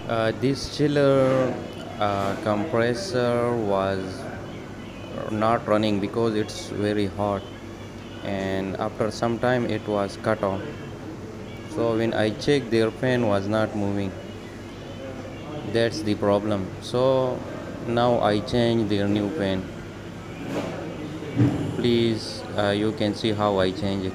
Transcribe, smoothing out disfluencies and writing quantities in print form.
This chiller compressor was not running because it's very hot, and after some time it was cut on. So when I checked, their fan was not moving. That's the problem. So now I change their new fan. Please, you can see how I change it.